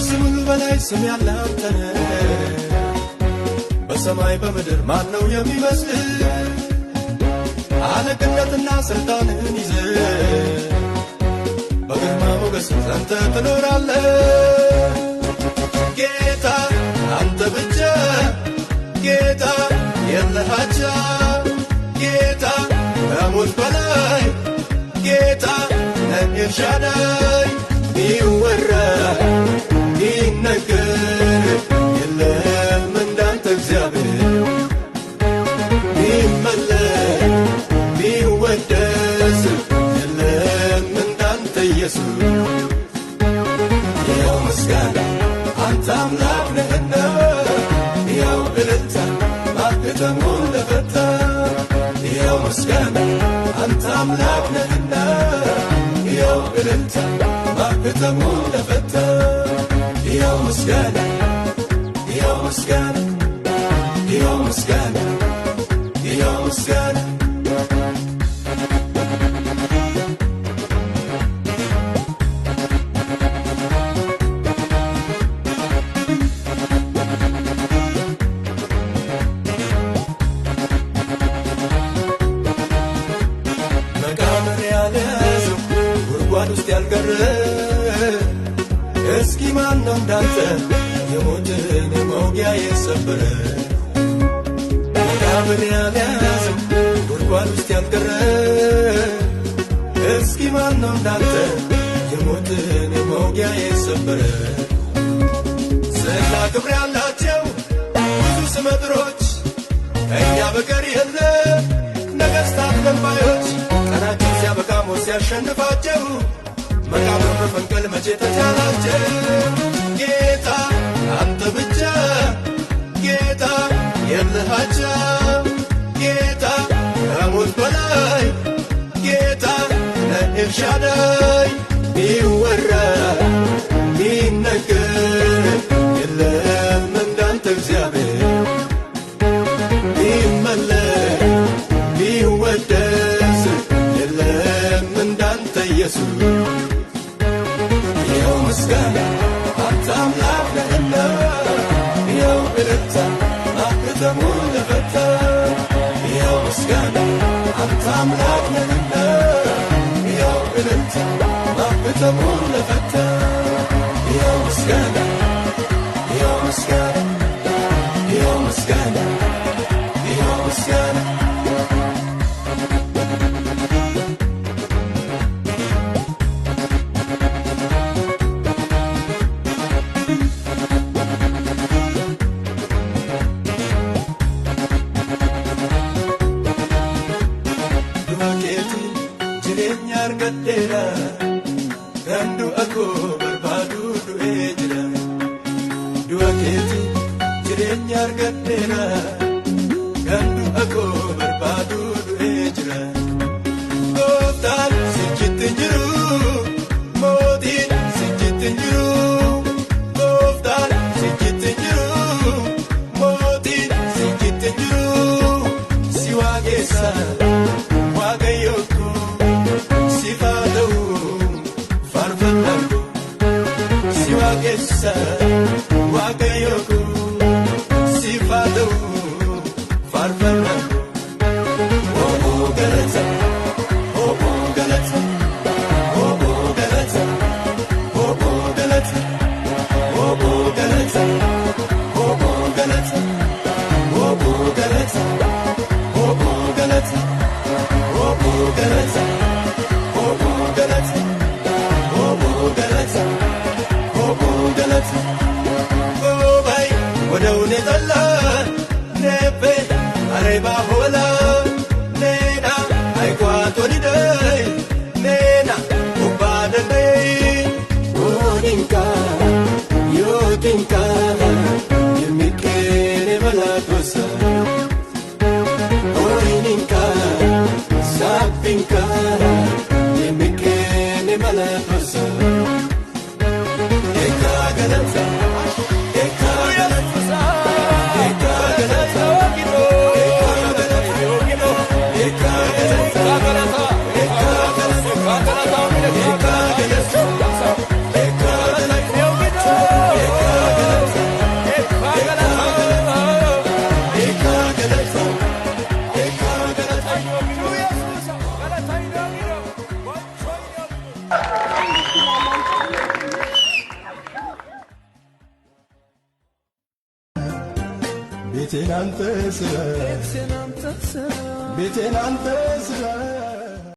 ከስምህ በላይ ስም ያለህ አንተ ነህ። በሰማይ በምድር ማን ነው የሚመስልህ? አለቅነትና ስልጣንህን ይዘህ በግርማ ሞገስ ጸንተህ ትኖራለህ። ጌታ አንተ ብቻ ጌታ የለህ አቻ ጌታ ከሞት በላይ ጌታ ነህ ኤልሻዳይ ቢወራ ቢነገር የለም እንዳንተ እግዚአብሔር ቢመለክ ቢወደስ የለም እንዳንተ ኢየሱስ ያው ምስጋና አንተ አምላክ ነህና ያው እልልታ ማኅተሙን ለፈታ ያው ምስጋና አንተ አምላክ ነህና ያው እልልታ ማኅተሙን ለፈታ ያው ምስጋና ያው ምስጋና ያው ምስጋና ያው ምስጋና መቃብር ያልያዘው ጉድጓድ ውስጥ ያልቀረ እስኪ ማን ነው እንዳንተ የሞትን መውጊያ የሰበረ? መቃብር ያልያዘው ጉድጓድ ውስጥ ያልቀረ እስኪ ማን ነው እንዳንተ የሞትን መውጊያ የሰበረ? ዝና ክብር ያላቸው ብዙ ስመጥሮች ከእኛ በቀር የለ ነገሥታት ገንባዮች ቀናቸው ሲያበቃ ሞት ሲያሸንፋቸው መቃብር መፈንቀል መቼ ተቻላቸው? ጌታ አንተ ብቻ ጌታ የለህ አቻ ጌታ ከሞት በላይ ጌታ ነህ ኤልሻዳይ ቢወራ ቢነገር የለም እንዳንተ እግዚአብሔር ቢመለክ ቢወደስ የለም እንዳንተ ኢየሱስ ያው ምስጋና አንተ አምላክ ነህና ያው እልልታ ማኅተሙን ለፈታ ያው ምስጋና አንተ አምላክ ነህና ያው እልልታ ማኅተሙን ለፈታ ያው ምስጋና ያው ምስጋና ያው ምስጋና ያው ምስጋና jireenya argadheera kan du'a koo barbaadu du'ee jira. Du'a keeti jireenya argadheera kan du'a koo barbaadu du'ee jira. Gooftaan sichitti jiru mootiin sichitti jiru. Gooftaan sichitti jiru mootiin sichitti jiru. Si waaqessa waaqayyooko sifaada'u faarfannatu si waaqessa waaqayyooko sifaada'u faarfannatu oboo galata oboo galata oboo galata oboo galata oboo galata oboo galata oboo galata oboo galata oboo galata oboo galata oboo galata oboo galata obay wadaune talla nepe areba hola nena ay kwato didai nena ubada dai oninka yotinka yemikene malatosa oninka sapinka yemikene malatosa eka galata eka galata eka galata eka galata eka galata eka galata eka galata ቤቴን አንተ ስራ ቤቴን አንተ ስራ